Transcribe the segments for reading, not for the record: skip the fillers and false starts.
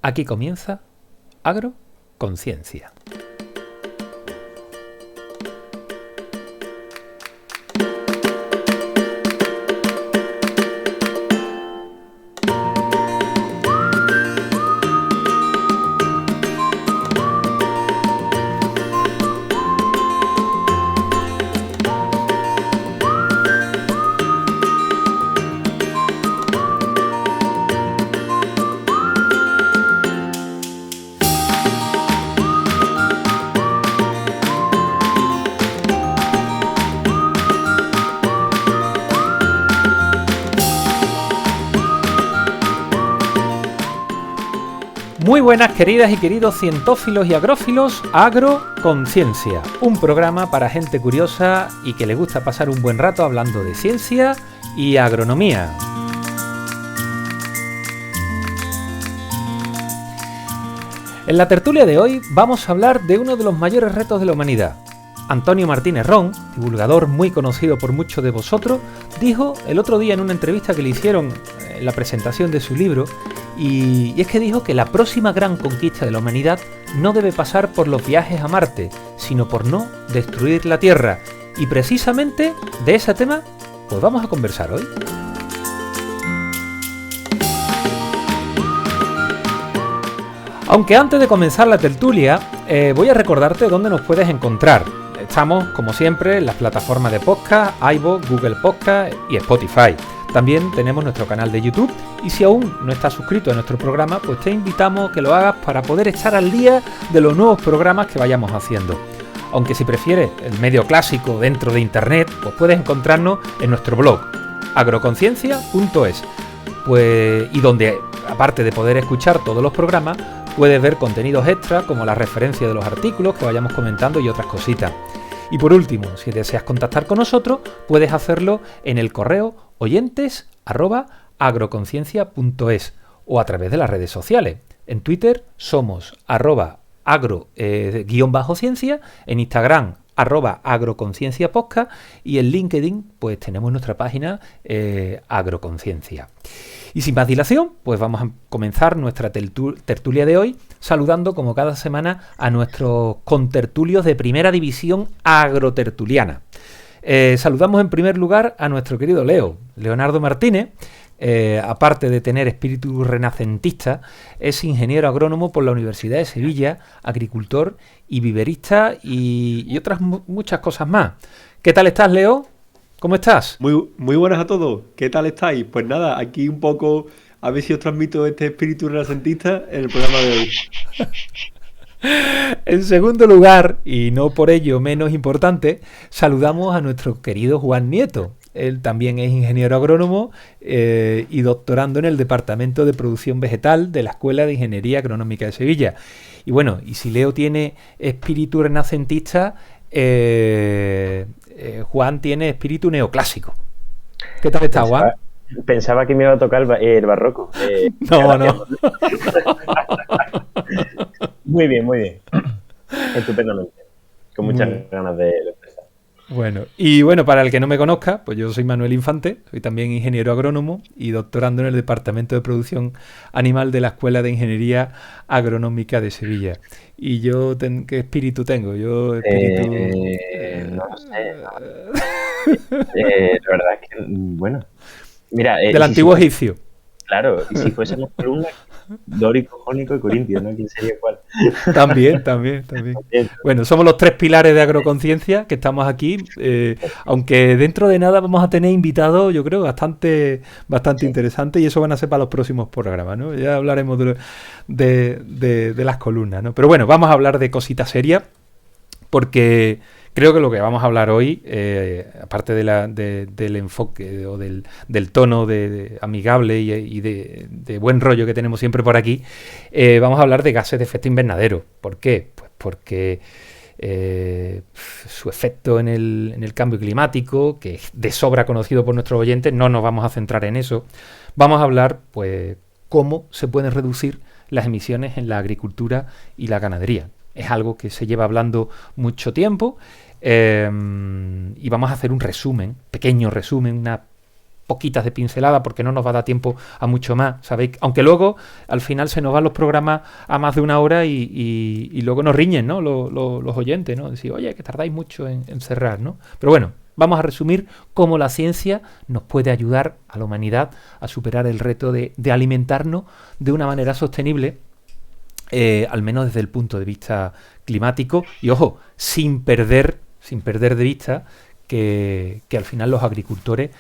Aquí comienza Agroconciencia. Muy buenas, queridas y queridos cientófilos y agrófilos, Agroconciencia, un programa para gente curiosa y que le gusta pasar un buen rato hablando de ciencia y agronomía. En la tertulia de hoy vamos a hablar de uno de los mayores retos de la humanidad. Antonio Martínez Ron, divulgador muy conocido por muchos de vosotros, dijo el otro día en una entrevista que le hicieron en la presentación de su libro, y es que dijo que la próxima gran conquista de la humanidad no debe pasar por los viajes a Marte, sino por no destruir la Tierra. Y precisamente de ese tema, pues vamos a conversar hoy. Aunque antes de comenzar la tertulia, voy a recordarte dónde nos puedes encontrar. Estamos, como siempre, en las plataformas de podcast, iVoox, Google Podcast y Spotify. También tenemos nuestro canal de YouTube y si aún no estás suscrito a nuestro programa, pues te invitamos a que lo hagas para poder estar al día de los nuevos programas que vayamos haciendo. Aunque si prefieres el medio clásico dentro de Internet, pues puedes encontrarnos en nuestro blog, agroconciencia.es, y donde, aparte de poder escuchar todos los programas, puedes ver contenidos extras como la referencia de los artículos que vayamos comentando y otras cositas. Y por último, si deseas contactar con nosotros, puedes hacerlo en el correo oyentes@agroconciencia.es o a través de las redes sociales. En Twitter somos @agro_ciencia, en Instagram @agroconcienciapodcast y en LinkedIn pues tenemos nuestra página Agroconciencia. Y sin más dilación, pues vamos a comenzar nuestra tertulia de hoy saludando como cada semana a nuestros contertulios de primera división agrotertuliana. Saludamos en primer lugar a nuestro querido Leonardo Martínez. Aparte de tener espíritu renacentista, es ingeniero agrónomo por la Universidad de Sevilla, agricultor y viverista y otras muchas cosas más. ¿Qué tal estás, Leo? ¿Cómo estás? Muy buenas a todos. ¿Qué tal estáis? Pues nada, aquí un poco a ver si os transmito este espíritu renacentista en el programa de hoy. En segundo lugar, y no por ello menos importante, saludamos a nuestro querido Juan Nieto. Él también es ingeniero agrónomo y doctorando en el Departamento de Producción Vegetal de la Escuela de Ingeniería Agronómica de Sevilla. Y bueno, y si Leo tiene espíritu renacentista, Juan tiene espíritu neoclásico. ¿Qué tal está, Juan? Pensaba que me iba a tocar el barroco. No. Muy bien. Estupendamente. Con muchas ganas de expresar. Bueno, para el que no me conozca, pues yo soy Manuel Infante, soy también ingeniero agrónomo y doctorando en el Departamento de Producción Animal de la Escuela de Ingeniería Agronómica de Sevilla. ¿Y yo qué espíritu tengo? No lo sé. La verdad es que, bueno. Mira, del antiguo egipcio. Claro, y si fuésemos columnas, dórico, jónico y corintio, ¿no? ¿Quién sería cuál? También. Bueno, somos los tres pilares de Agroconciencia que estamos aquí, aunque dentro de nada vamos a tener invitados, yo creo, bastante interesantes, y eso van a ser para los próximos programas, ¿no? Ya hablaremos de las columnas, ¿no? Pero bueno, vamos a hablar de cositas serias, porque creo que lo que vamos a hablar hoy, aparte del enfoque o del tono de amigable y de buen rollo que tenemos siempre por aquí, vamos a hablar de gases de efecto invernadero. ¿Por qué? Pues porque su efecto en el cambio climático, que es de sobra conocido por nuestros oyentes, no nos vamos a centrar en eso. Vamos a hablar, pues, cómo se pueden reducir las emisiones en la agricultura y la ganadería. Es algo que se lleva hablando mucho tiempo. Y vamos a hacer un resumen, pequeño resumen, una poquitas de pincelada porque no nos va a dar tiempo a mucho más, ¿sabéis? Aunque luego al final se nos van los programas a más de una hora y luego nos riñen, ¿no? Los oyentes, ¿no? Decir, oye, que tardáis mucho en cerrar, ¿no? Pero bueno, vamos a resumir cómo la ciencia nos puede ayudar a la humanidad a superar el reto de alimentarnos de una manera sostenible, al menos desde el punto de vista climático, y ojo, sin perder de vista que al final los agricultores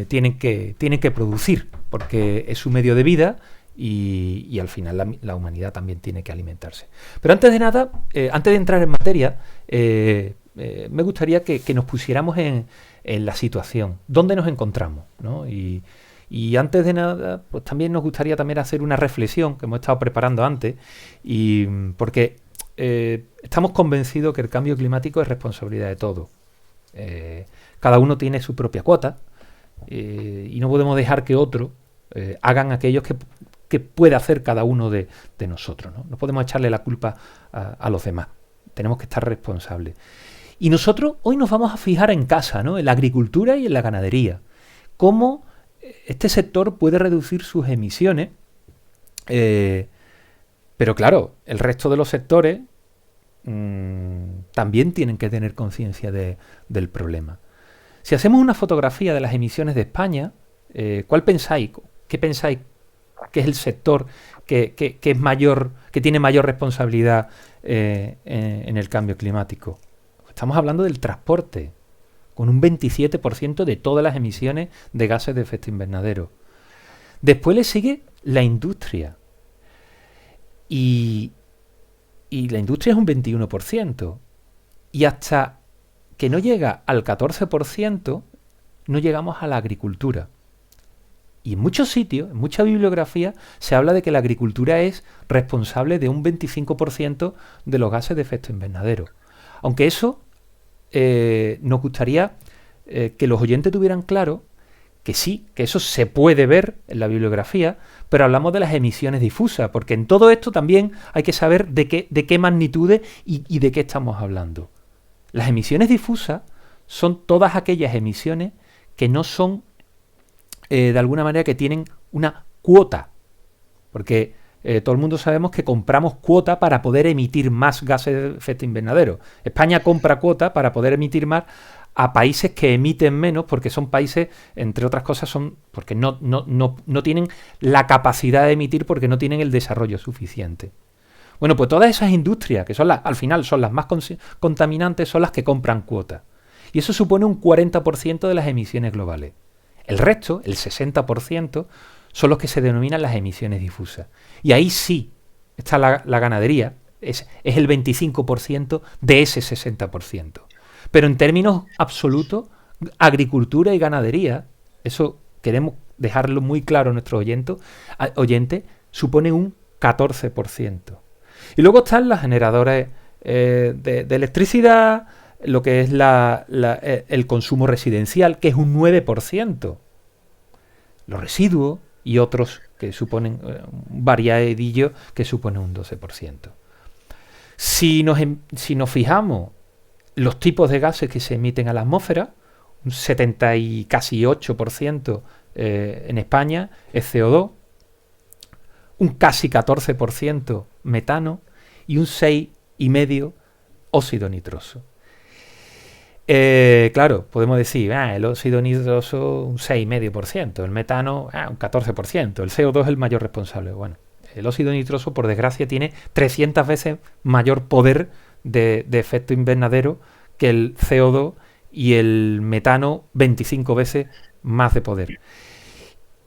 tienen que producir, porque es su medio de vida y al final la humanidad también tiene que alimentarse. Pero antes de nada, antes de entrar en materia, me gustaría que nos pusiéramos en la situación, dónde nos encontramos, ¿no? Y antes de nada, pues también nos gustaría también hacer una reflexión que hemos estado preparando antes, y porque estamos convencidos que el cambio climático es responsabilidad de todos. Cada uno tiene su propia cuota y no podemos dejar que otros hagan aquellos que puede hacer cada uno de nosotros, ¿no? No podemos echarle la culpa a los demás. Tenemos que estar responsables. Y nosotros hoy nos vamos a fijar en casa, ¿no? En la agricultura y en la ganadería. Cómo este sector puede reducir sus emisiones. Pero claro, el resto de los sectores también tienen que tener conciencia del problema. Si hacemos una fotografía de las emisiones de España, ¿cuál pensáis? ¿Qué pensáis que es el sector que es mayor, que tiene mayor responsabilidad en el cambio climático? Estamos hablando del transporte, con un 27% de todas las emisiones de gases de efecto invernadero. Después le sigue la industria. Y la industria es un 21%. Y hasta que no llega al 14%, no llegamos a la agricultura. Y en muchos sitios, en mucha bibliografía, se habla de que la agricultura es responsable de un 25% de los gases de efecto invernadero. Aunque eso nos gustaría que los oyentes tuvieran claro que sí, que eso se puede ver en la bibliografía, pero hablamos de las emisiones difusas, porque en todo esto también hay que saber de qué magnitudes y de qué estamos hablando. Las emisiones difusas son todas aquellas emisiones que no son, de alguna manera, que tienen una cuota, porque todo el mundo sabemos que compramos cuota para poder emitir más gases de efecto invernadero. España compra cuota para poder emitir más a países que emiten menos, porque son países, entre otras cosas, porque no tienen la capacidad de emitir, porque no tienen el desarrollo suficiente. Bueno, pues todas esas industrias, que son al final son las más contaminantes, son las que compran cuota. Y eso supone un 40% de las emisiones globales. El resto, el 60%, son los que se denominan las emisiones difusas. Y ahí sí está la ganadería, es el 25% de ese 60%. Pero en términos absolutos, agricultura y ganadería, eso queremos dejarlo muy claro a nuestros oyentes, supone un 14%. Y luego están las generadoras de electricidad, lo que es el consumo residencial, que es un 9%. Los residuos y otros que suponen un variadillo que supone un 12%. Si nos fijamos los tipos de gases que se emiten a la atmósfera, un 70 y casi 8% en España es CO2, un casi 14% metano y un 6,5% óxido nitroso. Claro, podemos decir, el óxido nitroso un 6,5%, el metano un 14%, el CO2 es el mayor responsable. Bueno, el óxido nitroso, por desgracia, tiene 300 veces mayor poder de efecto invernadero que el CO2 y el metano 25 veces más de poder.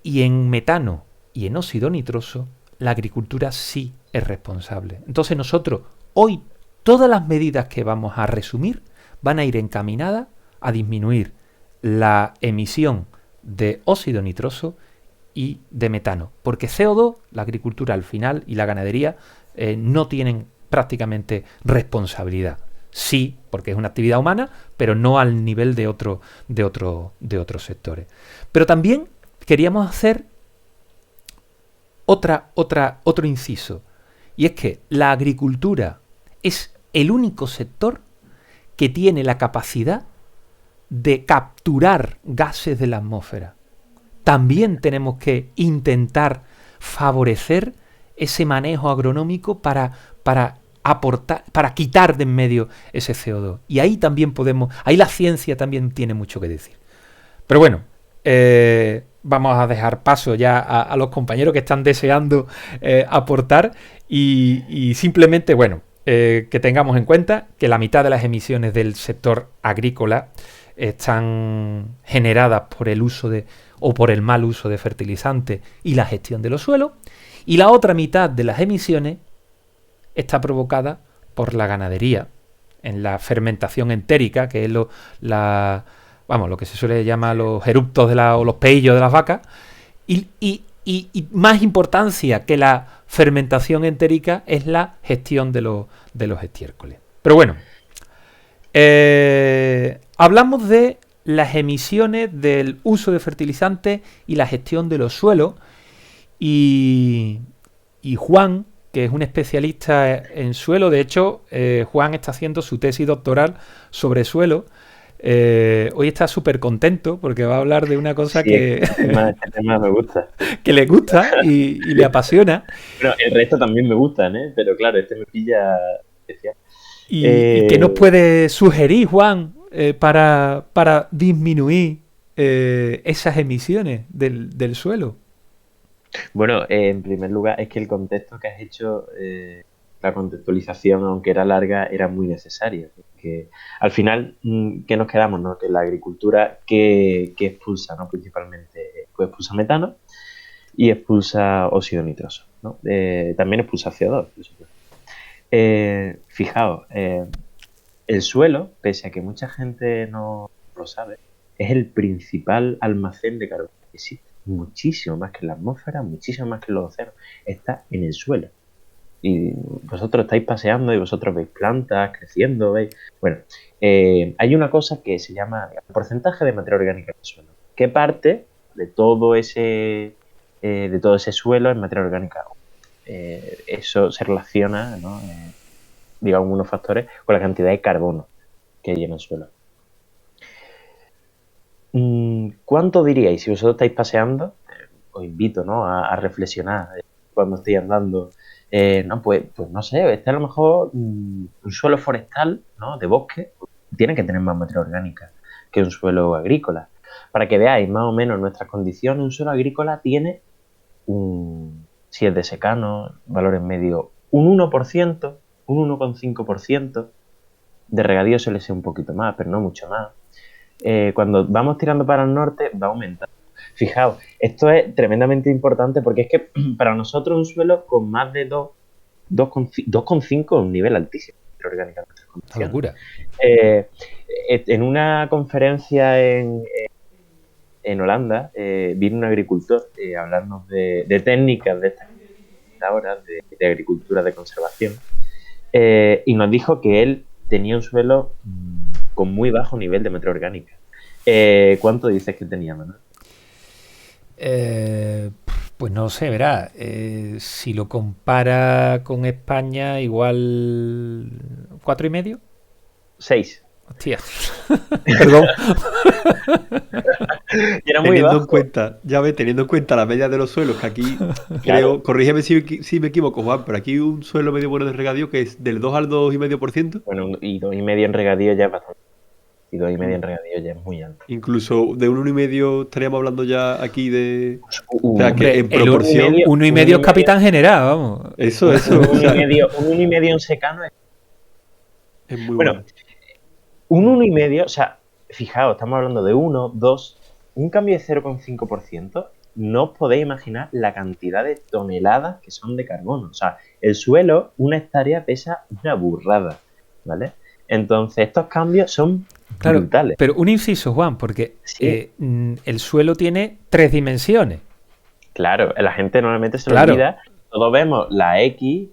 Y en metano y en óxido nitroso, la agricultura sí es responsable. Entonces nosotros, hoy, todas las medidas que vamos a resumir van a ir encaminadas a disminuir la emisión de óxido nitroso y de metano. Porque CO2, la agricultura al final y la ganadería no tienen prácticamente responsabilidad. Sí, porque es una actividad humana, pero no al nivel de otros sectores. Pero también queríamos hacer otro inciso, y es que la agricultura es el único sector que tiene la capacidad de capturar gases de la atmósfera. también tenemos que intentar favorecer ese manejo agronómico para aportar, para quitar de en medio ese CO2. Y ahí también ahí la ciencia también tiene mucho que decir. Pero bueno, vamos a dejar paso ya a los compañeros que están deseando aportar y simplemente, bueno, que tengamos en cuenta que la mitad de las emisiones del sector agrícola están generadas por el uso o por el mal uso de fertilizantes y la gestión de los suelos, y la otra mitad de las emisiones está provocada por la ganadería, en la fermentación entérica, que es lo que se suele llamar los eruptos o los peillos de las vacas, y más importancia que la fermentación entérica es la gestión de los estiércoles. Pero bueno, hablamos de las emisiones del uso de fertilizantes y la gestión de los suelos, y Juan, que es un especialista en suelo, de hecho, Juan está haciendo su tesis doctoral sobre suelo. Hoy está súper contento porque va a hablar de una cosa este tema me gusta. Que le gusta y le apasiona. Bueno, el resto también me gustan, pero claro, este me pilla especial. ¿Y qué nos puede sugerir, Juan, para disminuir esas emisiones del suelo? Bueno, en primer lugar, es que el contexto que has hecho, la contextualización, aunque era larga, era muy necesaria. Porque al final, ¿qué nos quedamos? ¿No? Que la agricultura, ¿qué expulsa? ¿No? Principalmente, pues expulsa metano y expulsa óxido nitroso, ¿no? También expulsa CO2, por supuesto. Fijaos, el suelo, pese a que mucha gente no lo sabe, es el principal almacén de carbono que existe. Muchísimo más que en la atmósfera, muchísimo más que en los océanos. Está en el suelo. Y vosotros estáis paseando y vosotros veis plantas creciendo, ¿veis? Bueno, hay una cosa que se llama el porcentaje de materia orgánica en el suelo. ¿Qué parte de todo ese suelo es materia orgánica? Eso se relaciona, ¿no? Digamos, unos factores con la cantidad de carbono que hay en el suelo. ¿Cuánto diríais? Si vosotros estáis paseando, os invito, ¿no? a reflexionar cuando estéis andando. Pues no sé, a lo mejor un suelo forestal, ¿no? De bosque, tiene que tener más materia orgánica que un suelo agrícola. Para que veáis más o menos nuestras condiciones, un suelo agrícola tiene, si es de secano, valores medios, un 1%, un 1,5%. De regadío suele ser un poquito más, pero no mucho más. Cuando vamos tirando para el norte, va aumentando. Fijaos, esto es tremendamente importante porque es que para nosotros un suelo con más de 2,5 es un nivel altísimo de orgánica en nuestras condiciones. Locura. En una conferencia en Holanda vino un agricultor a hablarnos de técnicas de estas ahora de agricultura de conservación y nos dijo que él tenía un suelo con muy bajo nivel de materia orgánica. ¿Cuánto dices que tenía, Manuel? Pues no sé, verá. Si lo compara con España, igual 4,5. 6. Hostia. Perdón. Era muy bajo. Teniendo en cuenta la media de los suelos, que aquí creo, corrígeme si me equivoco, Juan, pero aquí un suelo medio bueno de regadío que es del 2 al 2,5%. Bueno, y 2,5 en regadío ya es bastante. Y 2,5 en regadío ya es muy alto. Incluso de 1,5 estaríamos hablando ya aquí de... O sea, que en proporción... 1,5 es capitán general, vamos. Eso. Un 1,5 en secano es muy bueno. Un 1,5, o sea, fijaos, estamos hablando de 1, 2, un cambio de 0,5%, no os podéis imaginar la cantidad de toneladas que son de carbono. O sea, el suelo, una hectárea pesa una burrada, ¿vale? Entonces, estos cambios son brutales. Pero un inciso, Juan, porque sí. El suelo tiene 3 dimensiones. Claro, la gente normalmente se lo olvida. Todos vemos la X,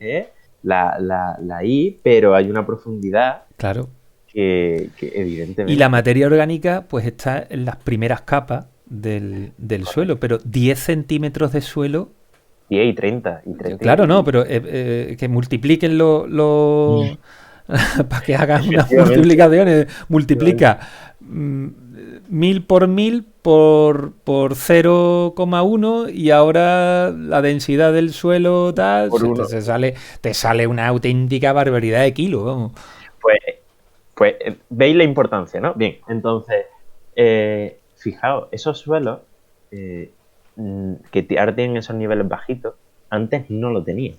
la Y, pero hay una profundidad. Claro. Que evidentemente... Y la materia orgánica pues está en las primeras capas del suelo, pero 10 centímetros de suelo... 10 y 30. Claro, no, pero que multipliquen para que hagan unas multiplicaciones. Multiplica 1000 por 1000 por 0,1 y ahora la densidad del suelo tal, Por uno. te sale una auténtica barbaridad de kilos, vamos. Pues, veis la importancia, ¿no? Bien, entonces, fijaos, esos suelos que ahora tienen esos niveles bajitos, antes no lo tenían.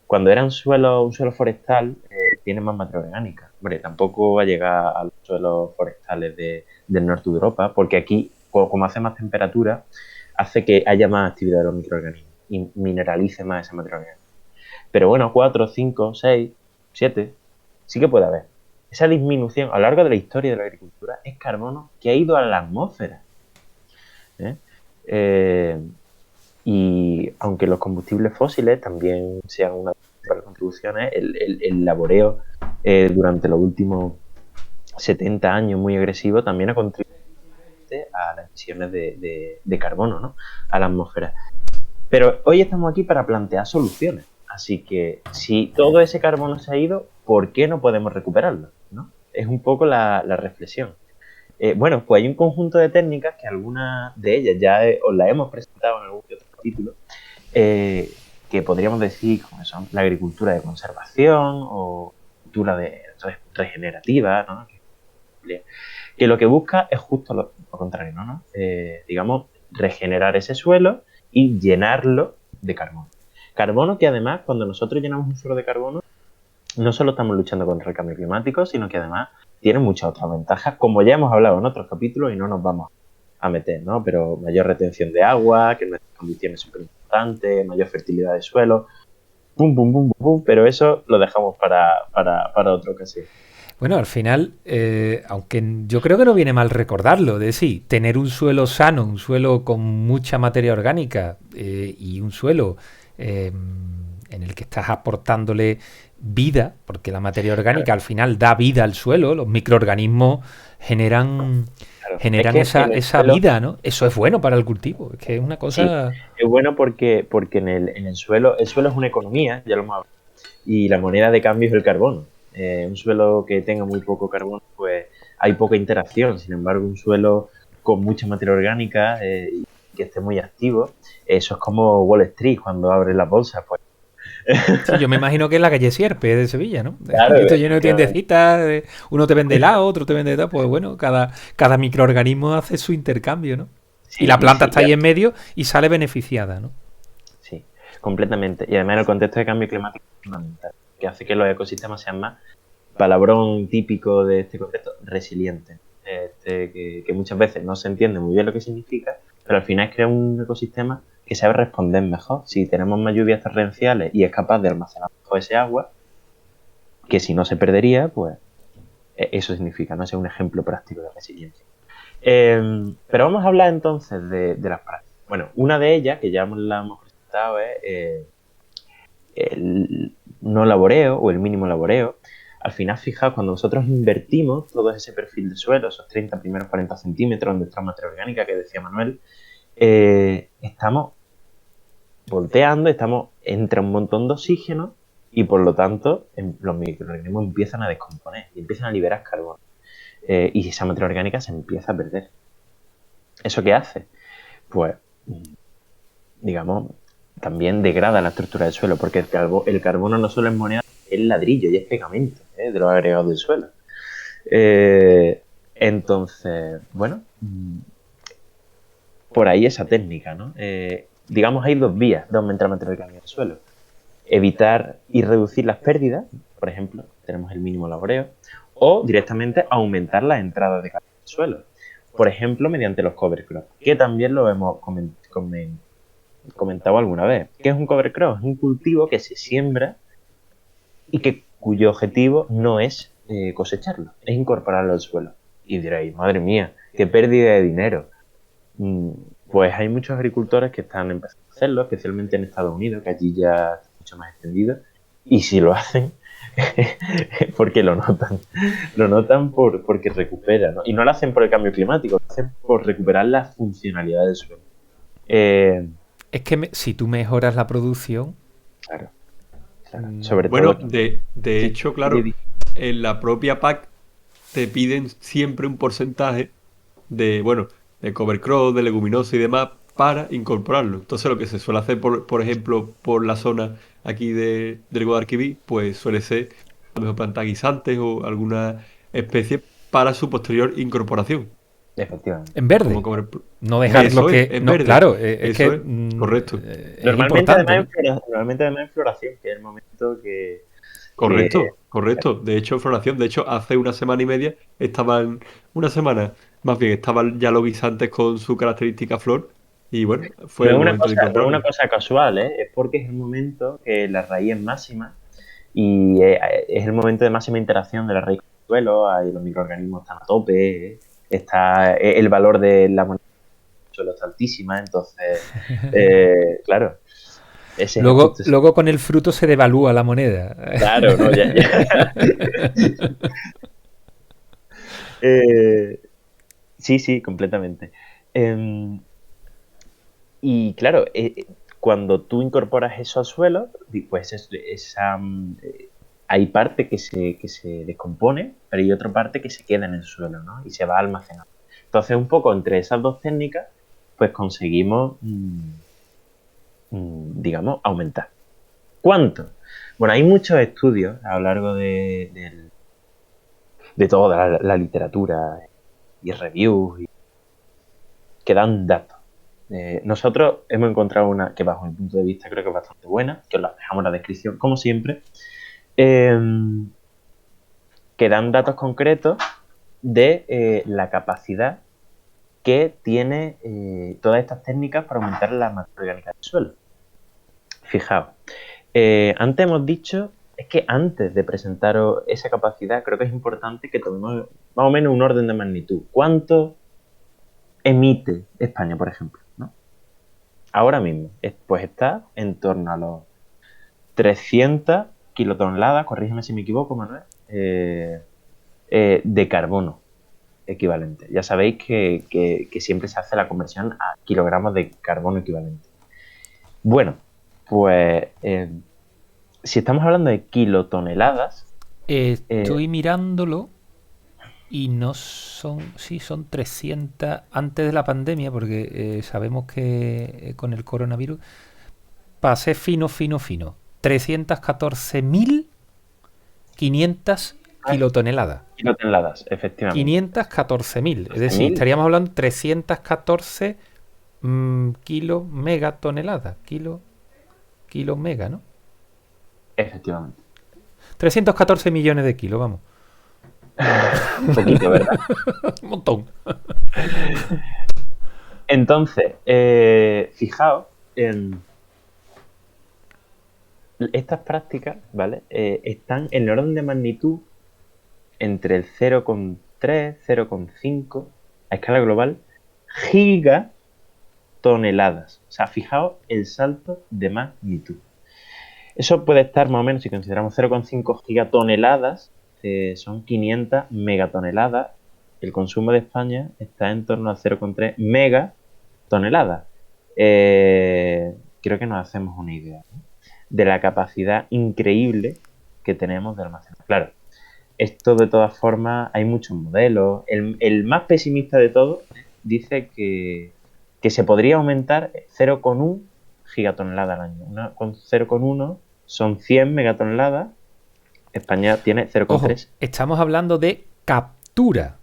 Cuando era un suelo forestal, tiene más materia orgánica. Hombre, tampoco va a llegar a los suelos forestales del norte de Europa, porque aquí, como hace más temperatura, hace que haya más actividad de los microorganismos y mineralice más esa materia orgánica. Pero bueno, 4, 5, 6, 7, sí que puede haber. Esa disminución a lo largo de la historia de la agricultura es carbono que ha ido a la atmósfera. Y aunque los combustibles fósiles también sean una de las contribuciones, el laboreo durante los últimos 70 años muy agresivo también ha contribuido a las emisiones de carbono, ¿no? A la atmósfera. Pero hoy estamos aquí para plantear soluciones. Así que si todo ese carbono se ha ido, ¿por qué no podemos recuperarlo? ¿No? Es un poco la reflexión. Bueno, pues hay un conjunto de técnicas que algunas de ellas ya os las hemos presentado en algún que otro capítulo, que podríamos decir como son la agricultura de conservación o agricultura regenerativa, ¿no? Que lo que busca es justo lo contrario, ¿no? Digamos, regenerar ese suelo y llenarlo de carbono. Carbono que además, cuando nosotros llenamos un suelo de carbono, no solo estamos luchando contra el cambio climático, sino que además tiene muchas otras ventajas, como ya hemos hablado en otros capítulos y no nos vamos a meter, ¿no? Pero mayor retención de agua, que nuestras condiciones son súper importantes, mayor fertilidad de suelo, pum, pum, pum, pum, pum, pero eso lo dejamos para otra ocasión. Bueno, al final, aunque yo creo que no viene mal recordarlo, de sí, tener un suelo sano, un suelo con mucha materia orgánica y un suelo en el que estás aportándole vida, porque la materia orgánica al final da vida al suelo, los microorganismos generan esa suelo, vida, ¿no? Eso es bueno para el cultivo, es que es una cosa... Sí, es bueno porque en el suelo es una economía, ya lo hemos hablado, y la moneda de cambio es el carbono. Un suelo que tenga muy poco carbono, pues hay poca interacción. Sin embargo, un suelo con mucha materia orgánica y que esté muy activo, eso es como Wall Street cuando abres las bolsas, pues. Sí, yo me imagino que es la calle Sierpe de Sevilla, ¿no? Claro, esto lleno de tiendecitas, uno te vende helado, otro te vende tal, pues bueno, cada microorganismo hace su intercambio, ¿no? Sí, y la planta está ahí en medio y sale beneficiada, ¿no? Sí, completamente. Y además en el contexto de cambio climático es fundamental, que hace que los ecosistemas sean más, palabrón típico de este contexto, resilientes. Que muchas veces no se entiende muy bien lo que significa, pero al final es crear un ecosistema que sabe responder mejor. Si tenemos más lluvias torrenciales y es capaz de almacenar mejor ese agua, que si no se perdería, pues eso significa, ¿no? Ese es un ejemplo práctico de resiliencia. Pero vamos a hablar entonces de las prácticas. Bueno, una de ellas, que ya la hemos presentado, es el no laboreo o el mínimo laboreo. Al final, fijaos, cuando nosotros invertimos todo ese perfil de suelo, esos 30 primeros 40 centímetros donde está materia orgánica que decía Manuel, estamos volteando, entra un montón de oxígeno y por lo tanto los microorganismos empiezan a descomponer y empiezan a liberar carbono. Y esa materia orgánica se empieza a perder. ¿Eso qué hace? Pues, digamos, también degrada la estructura del suelo, porque el carbono no solo es moneda, es ladrillo y es pegamento de los agregados del suelo. Entonces, bueno, por ahí esa técnica, ¿no? Digamos, hay dos vías de aumentar la materia orgánica del suelo. Evitar y reducir las pérdidas, por ejemplo, tenemos el mínimo laboreo, o directamente aumentar las entradas de carbono del suelo. Por ejemplo, mediante los cover crops, que también lo hemos comentado alguna vez. ¿Qué es un cover crop? Es un cultivo que se siembra y cuyo objetivo no es cosecharlo, es incorporarlo al suelo. Y diréis, madre mía, qué pérdida de dinero. Pues hay muchos agricultores que están empezando a hacerlo, especialmente en Estados Unidos, que allí ya está mucho más extendido, y si lo hacen, porque lo notan porque recupera, ¿no? Y no lo hacen por el cambio climático, lo hacen por recuperar la funcionalidad del suelo. Es que si tú mejoras la producción... Claro. Sobre bueno, todo, de hecho, claro, en la propia PAC te piden siempre un porcentaje de cover crop, de leguminosa y demás, para incorporarlo. Entonces lo que se suele hacer, por ejemplo, por la zona aquí del Guadalquivir, pues suele ser a lo mejor plantas guisantes o alguna especie para su posterior incorporación. Efectivamente. En verde. Como comer... No dejarlo Eso que. es No, verde. claro, es Eso que. es, correcto. Es Normalmente importante, además, ¿no? normalmente además en floración, que es el momento que Correcto, correcto. De hecho, floración, de hecho, hace una semana y media una semana, más bien, estaban ya los guisantes con su característica flor y bueno, fue el momento de no es una incorporarlo. cosa casual, ¿eh? Es porque es el momento que la raíz es máxima y es el momento de máxima interacción de la raíz con el suelo, ahí los microorganismos están a tope, está el valor de la moneda del suelo está altísima, entonces, claro, ese es Luego, justo ese. luego con el fruto se devalúa la moneda. Claro, ¿no? Eh, sí, sí, completamente. Em, Y claro, cuando tú incorporas eso al suelo, pues hay parte que se descompone, pero hay otra parte que se queda en el suelo, ¿no? Y se va almacenando. Entonces, un poco entre esas dos técnicas, pues conseguimos, digamos, aumentar. ¿Cuánto? Bueno, hay muchos estudios a lo largo de toda la literatura y reviews que dan datos. Nosotros hemos encontrado una que bajo mi punto de vista creo que es bastante buena, que os la dejamos en la descripción como siempre, eh, que dan datos concretos de la capacidad que tiene todas estas técnicas para aumentar la materia orgánica del suelo. Fijaos, antes hemos dicho, es que antes de presentaros esa capacidad creo que es importante que tomemos más o menos un orden de magnitud. ¿Cuánto emite España, por ejemplo? ¿No? Ahora mismo, pues está en torno a los 300 kilotoneladas, corrígeme si me equivoco, Manuel, de carbono equivalente. Ya sabéis que siempre se hace la conversión a kilogramos de carbono equivalente. Bueno, pues si estamos hablando de kilotoneladas... Estoy mirándolo y no son, sí, son 300 antes de la pandemia, porque sabemos que con el coronavirus pasé fino, 314.500 kilotoneladas. Kilotoneladas, efectivamente. 514.000, es decir, estaríamos hablando de 314 kilo megatoneladas, kilo mega, ¿no? Efectivamente. 314 millones de kilos, vamos. Un poquito, ¿verdad? Un montón. Entonces, fijaos en estas prácticas, ¿vale? Están en el orden de magnitud entre el 0,3, 0,5 a escala global, gigatoneladas. O sea, fijaos el salto de magnitud. Eso puede estar más o menos, si consideramos 0,5 gigatoneladas, son 500 megatoneladas. El consumo de España está en torno a 0,3 megatoneladas. Creo que nos hacemos una idea, ¿no?, de la capacidad increíble que tenemos de almacenar. Claro, esto de todas formas hay muchos modelos. El más pesimista de todos dice que se podría aumentar 0,1 gigatonelada al año. Con 0,1 son 100 megatoneladas. España tiene 0,3. Estamos hablando de captura.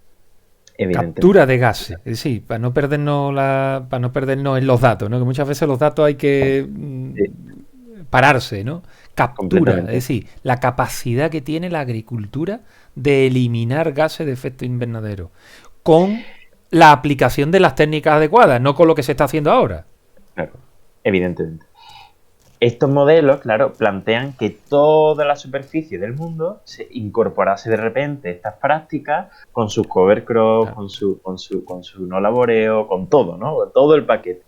Evidentemente. Captura de gases. Es decir, para no perdernos en los datos, ¿no? Que muchas veces los datos hay que pararse, ¿no? Captura, es decir, la capacidad que tiene la agricultura de eliminar gases de efecto invernadero con la aplicación de las técnicas adecuadas, no con lo que se está haciendo ahora. Claro, evidentemente. Estos modelos, claro, plantean que toda la superficie del mundo se incorporase de repente estas prácticas con sus cover crops, claro, con su no laboreo, con todo, ¿no? Con todo el paquete.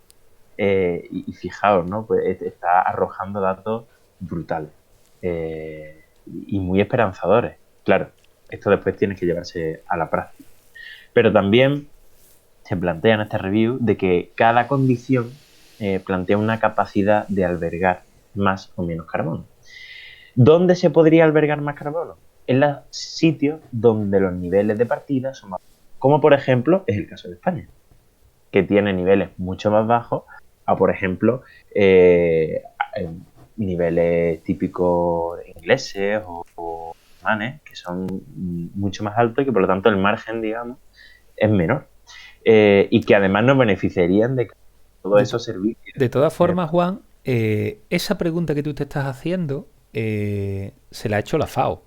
Y fijaos, ¿no? Pues está arrojando datos brutales y muy esperanzadores. Claro, esto después tiene que llevarse a la práctica. Pero también se plantea en este review de que cada condición plantea una capacidad de albergar más o menos carbono. ¿Dónde se podría albergar más carbono? En los sitios donde los niveles de partida son más como por ejemplo es el caso de España, que tiene niveles mucho más bajos a, por ejemplo, niveles típicos ingleses o alemanes, que son mucho más altos y que por lo tanto el margen, digamos, es menor. Y que además nos beneficiarían de todos esos servicios. De todas formas, Juan, esa pregunta que tú te estás haciendo se la ha hecho la FAO.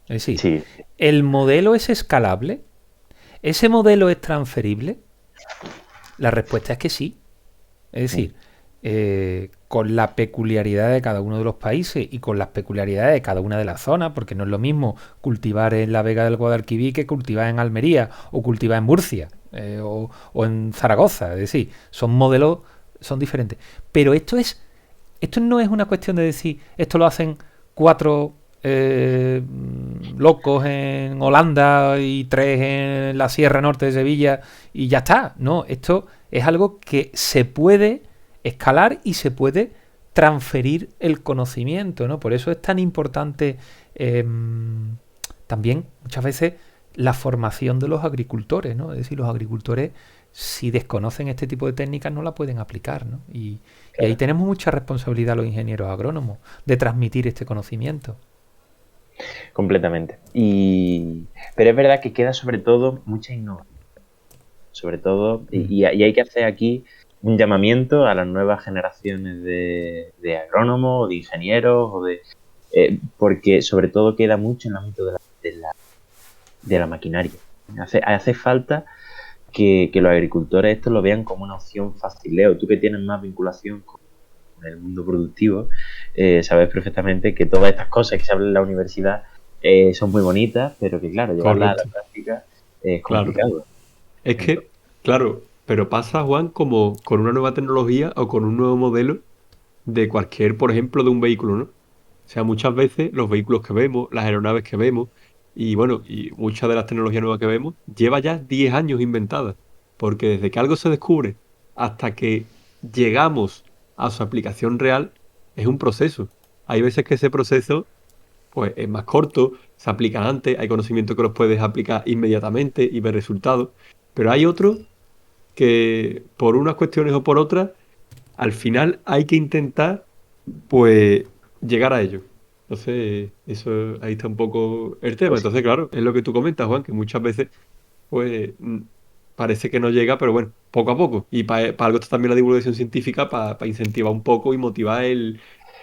Es decir, Sí, ¿el modelo es escalable? ¿Ese modelo es transferible? La respuesta es que sí. Es decir, con la peculiaridad de cada uno de los países y con las peculiaridades de cada una de las zonas, porque no es lo mismo cultivar en la Vega del Guadalquivir que cultivar en Almería o cultivar en Murcia o en Zaragoza. Es decir, son modelos, son diferentes. Pero esto no es una cuestión de decir, esto lo hacen 4 locos en Holanda y 3 en la Sierra Norte de Sevilla y ya está. No, esto es algo que se puede escalar y se puede transferir el conocimiento, ¿no? Por eso es tan importante también muchas veces la formación de los agricultores, ¿no? Es decir, los agricultores, si desconocen este tipo de técnicas, no la pueden aplicar, ¿no? Y ahí tenemos mucha responsabilidad los ingenieros agrónomos de transmitir este conocimiento. completamente. Pero es verdad que queda sobre todo mucha innovación. Sobre todo, y hay que hacer aquí un llamamiento a las nuevas generaciones de agrónomos o de ingenieros porque sobre todo queda mucho en el ámbito de la maquinaria. Hace falta que los agricultores esto lo vean como una opción fácil. Leo, tú que tienes más vinculación con el mundo productivo, sabes perfectamente que todas estas cosas que se hablan en la universidad son muy bonitas, pero que claro, llevarlas a la práctica es complicado. Claro. Es que, claro, pero pasa, Juan, como con una nueva tecnología o con un nuevo modelo de cualquier, por ejemplo, de un vehículo, ¿no? O sea, muchas veces los vehículos que vemos, las aeronaves que vemos, y bueno, y muchas de las tecnologías nuevas que vemos, lleva ya 10 años inventadas. Porque desde que algo se descubre hasta que llegamos a su aplicación real, es un proceso. Hay veces que ese proceso, pues, es más corto, se aplica antes, hay conocimientos que los puedes aplicar inmediatamente y ver resultados. Pero hay otros que, por unas cuestiones o por otras, al final hay que intentar, pues, llegar a ello. Entonces, eso ahí está un poco el tema. Entonces, claro, es lo que tú comentas, Juan, que muchas veces, pues, parece que no llega, pero bueno, poco a poco. Y para algo está también la divulgación científica, para incentivar un poco y motivar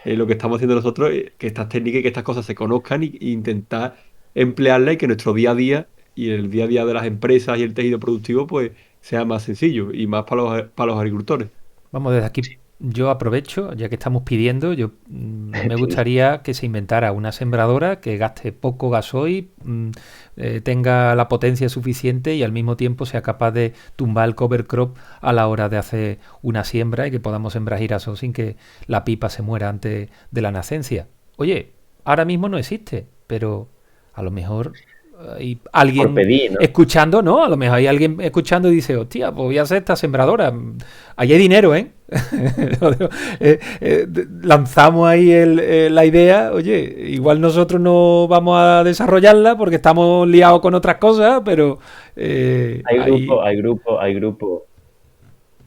lo que estamos haciendo nosotros, que estas técnicas y que estas cosas se conozcan e intentar emplearlas y que nuestro día a día y el día a día de las empresas y el tejido productivo, pues, sea más sencillo y más para los agricultores. Vamos, desde aquí yo aprovecho, ya que estamos pidiendo, me gustaría que se inventara una sembradora que gaste poco gasoil, tenga la potencia suficiente y al mismo tiempo sea capaz de tumbar el cover crop a la hora de hacer una siembra y que podamos sembrar girasol sin que la pipa se muera antes de la nacencia. Oye, ahora mismo no existe, pero a lo mejor hay alguien pedir, ¿no? escuchando, ¿no? A lo mejor hay alguien escuchando y dice, hostia, pues voy a hacer esta sembradora. Ahí hay dinero, ¿eh? Lanzamos ahí la idea, oye, igual nosotros no vamos a desarrollarla porque estamos liados con otras cosas, pero hay grupos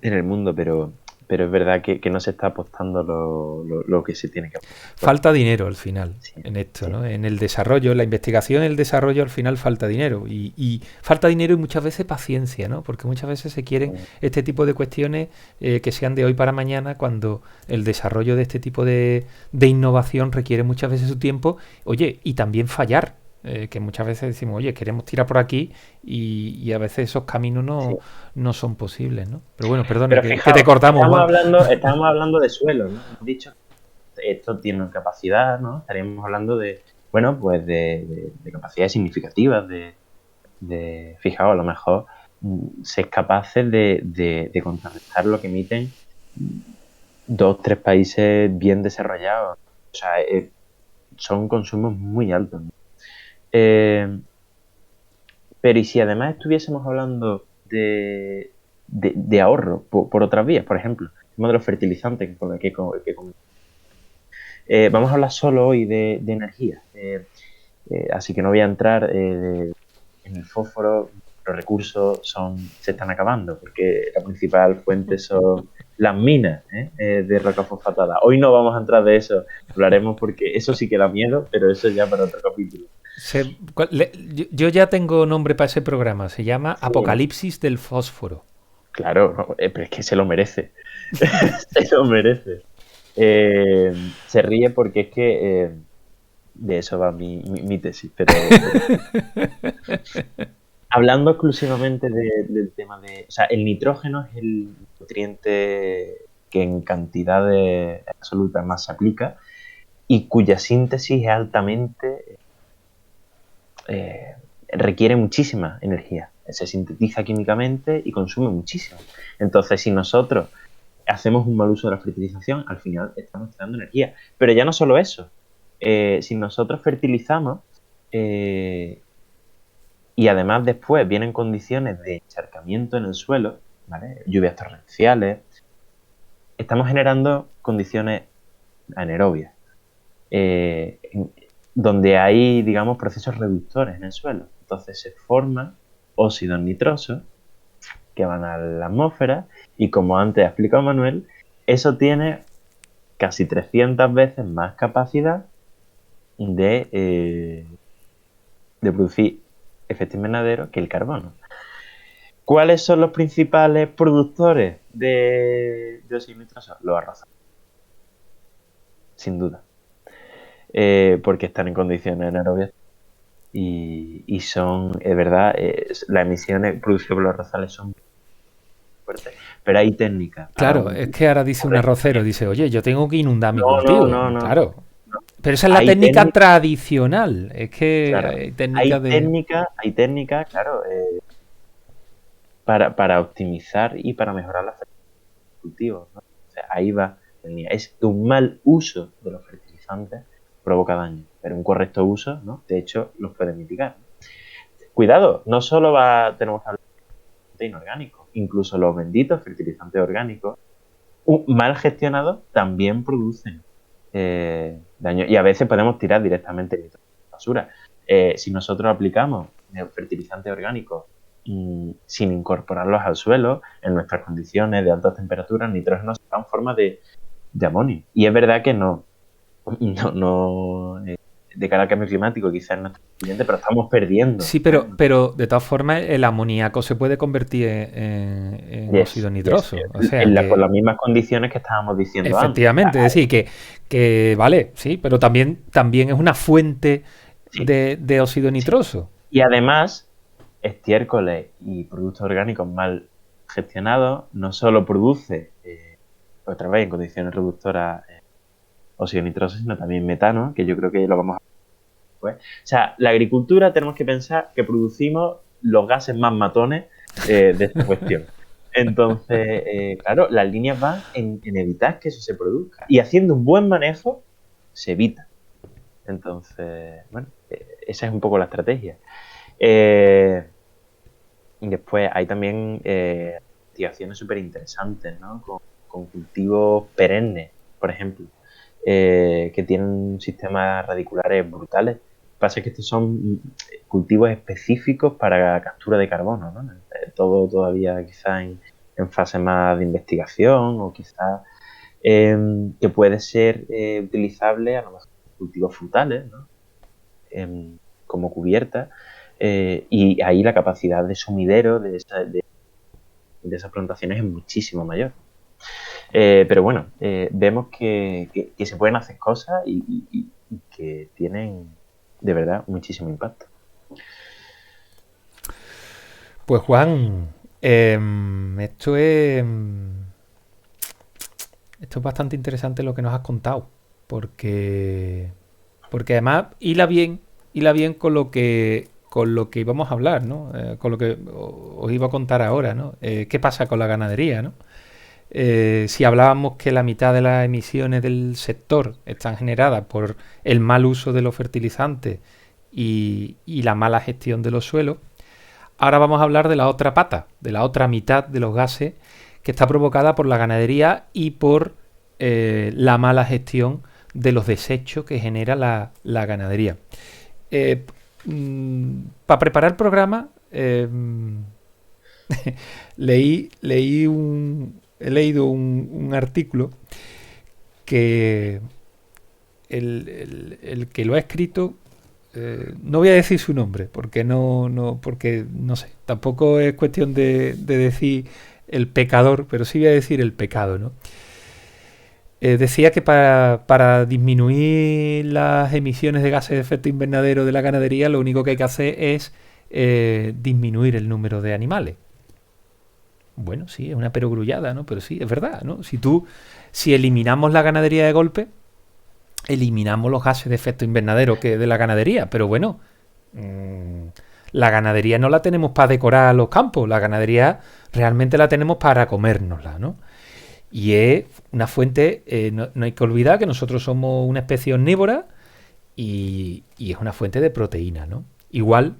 en el mundo, pero es verdad que no se está apostando lo que se tiene que apostar. Falta dinero al final en esto, sí. ¿no? En el desarrollo, en la investigación, el desarrollo al final falta dinero y falta dinero y muchas veces paciencia, ¿no? Porque muchas veces se quieren este tipo de cuestiones que sean de hoy para mañana cuando el desarrollo de este tipo de innovación requiere muchas veces su tiempo, oye, y también fallar. Que muchas veces decimos, oye, queremos tirar por aquí y a veces esos caminos no son posibles, ¿no? Pero bueno, perdona, que te cortamos. Estamos hablando de suelo, ¿no? Hemos dicho que esto tiene capacidad, ¿no? Estaríamos hablando de, bueno, pues de capacidades significativas, fijaos, a lo mejor ser capaces de contrarrestar lo que emiten 2 o 3 países bien desarrollados. O sea, son consumos muy altos, ¿no? Pero y si además estuviésemos hablando de ahorro por otras vías, por ejemplo, el tema de los fertilizantes vamos a hablar solo hoy de energía, así que no voy a entrar en el fósforo, los recursos se están acabando, porque la principal fuente son las minas de roca fosfatada. Hoy no vamos a entrar de eso, hablaremos porque eso sí que da miedo, pero eso ya para otro capítulo. Yo ya tengo nombre para ese programa, se llama Sí. Apocalipsis del Fósforo. Claro, no, pero es que se lo merece. Se lo merece. Se ríe porque es que de eso va mi tesis, pero hablando exclusivamente del tema de... O sea, el nitrógeno es el nutriente que en cantidades absolutas más se aplica y cuya síntesis es altamente... requiere muchísima energía. Se sintetiza químicamente y consume muchísimo. Entonces, si nosotros hacemos un mal uso de la fertilización, al final estamos tirando energía. Pero ya no solo eso. Si nosotros fertilizamos y además después vienen condiciones de encharcamiento en el suelo, ¿vale? Lluvias torrenciales, estamos generando condiciones anaerobias, donde hay, digamos, procesos reductores en el suelo. Entonces se forman óxidos nitrosos que van a la atmósfera y, como antes ha explicado Manuel, eso tiene casi 300 veces más capacidad de producir efecto invernadero que el carbono. ¿Cuáles son los principales productores de óxido nitroso? Los arrozales. Sin duda. Porque están en condiciones anaerobias y son, es verdad, las emisiones producidas por los arrozales son fuertes, pero hay técnicas. Claro, es que ahora dice un arrocero, dice, oye, yo tengo que inundar mi cultivo. No. Claro. Pero esa es la técnica tradicional. Es que claro, hay técnicas, claro, para optimizar y para mejorar la fertilidad del cultivo, ¿no? O sea, ahí va. Es un mal uso de los fertilizantes provoca daño, pero un correcto uso, ¿no? De hecho, los puede mitigar. Cuidado, no solo tenemos que hablar de inorgánicos, incluso los benditos fertilizantes orgánicos, mal gestionados, también producen daño. Y a veces podemos tirar directamente a la basura. Si nosotros aplicamos fertilizantes orgánicos sin incorporarlos al suelo, en nuestras condiciones de altas temperaturas, el nitrógeno se da en forma de amonio. Y es verdad que no de cara al cambio climático quizás no es suficiente, pero estamos perdiendo. Sí, pero de todas formas el amoníaco se puede convertir en óxido nitroso. O sea, por las mismas condiciones que estábamos diciendo antes. Efectivamente, es decir, que vale, sí, pero también es una fuente de óxido nitroso. Y además, estiércoles y productos orgánicos mal gestionados no solo produce, otra vez en condiciones reductoras, óxido nitroso, sino también metano, que yo creo que lo vamos a ver después. O sea, la agricultura tenemos que pensar que producimos los gases más matones de esta cuestión. Entonces, claro, las líneas van en evitar que eso se produzca. Y haciendo un buen manejo, se evita. Entonces, bueno, esa es un poco la estrategia. Después hay también investigaciones súper interesantes, ¿no? Con cultivos perennes, por ejemplo, que tienen un sistema radiculares brutales. Lo que pasa es que estos son cultivos específicos para captura de carbono, ¿no? Todo todavía quizás en fase más de investigación o quizás que puede ser utilizable a lo mejor en cultivos frutales, ¿no? Como cubierta, y ahí la capacidad de sumidero de esas plantaciones es muchísimo mayor. Pero bueno, vemos que se pueden hacer cosas y que tienen de verdad muchísimo impacto. Pues Juan, esto es bastante interesante lo que nos has contado, porque además hila bien con lo que íbamos a hablar, ¿no? Con lo que os iba a contar ahora, ¿no? ¿Qué pasa con la ganadería, ¿no? Si hablábamos que la mitad de las emisiones del sector están generadas por el mal uso de los fertilizantes y la mala gestión de los suelos, ahora vamos a hablar de la otra pata, de la otra mitad de los gases que está provocada por la ganadería y por la mala gestión de los desechos que genera la ganadería. Para preparar el programa he leído un artículo que el que lo ha escrito, no voy a decir su nombre, porque porque no sé, tampoco es cuestión de decir el pecador, pero sí voy a decir el pecado, ¿no? Decía que para disminuir las emisiones de gases de efecto invernadero de la ganadería, lo único que hay que hacer es disminuir el número de animales. Bueno, sí, es una perogrullada, ¿no? Pero sí, es verdad, ¿no? Si eliminamos la ganadería de golpe, eliminamos los gases de efecto invernadero que de la ganadería, pero bueno, la ganadería no la tenemos para decorar los campos, la ganadería realmente la tenemos para comérnosla, ¿no? Y es una fuente, no hay que olvidar que nosotros somos una especie omnívora y es una fuente de proteína, ¿no? Igual,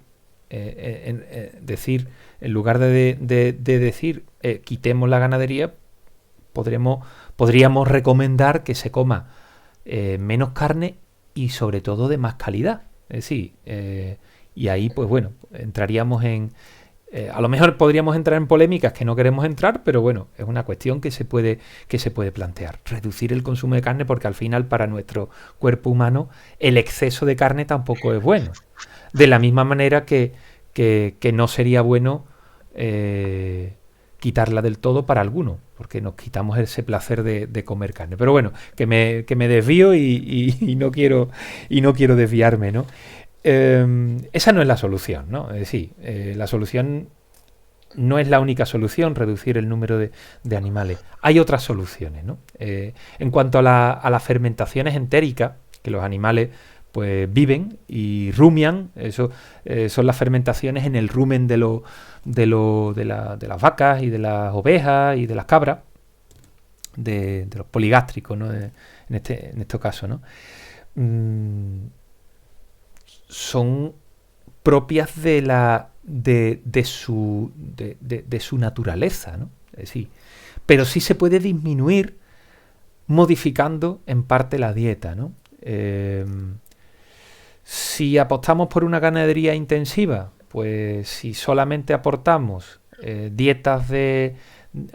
decir, en lugar de decir quitemos la ganadería, podríamos recomendar que se coma menos carne y sobre todo de más calidad. Es decir, y ahí pues bueno, entraríamos a lo mejor podríamos entrar en polémicas que no queremos entrar, pero bueno, es una cuestión que se puede plantear. Reducir el consumo de carne, porque al final para nuestro cuerpo humano el exceso de carne tampoco es bueno. De la misma manera que no sería bueno quitarla del todo para algunos, porque nos quitamos ese placer de comer carne. Pero bueno, que me desvío y no quiero desviarme, ¿no? Esa no es la solución, ¿no? Es decir, la solución no es la única solución, reducir el número de animales. Hay otras soluciones, ¿no? En cuanto a las fermentaciones entéricas, que los animales pues viven y rumian, eso son las fermentaciones en el rumen de las vacas y de las ovejas y de las cabras, de los poligástricos, ¿no? En este caso, ¿no? Son propias de su naturaleza, ¿no? Es decir, pero sí se puede disminuir modificando en parte la dieta, ¿no? Si apostamos por una ganadería intensiva, pues si solamente aportamos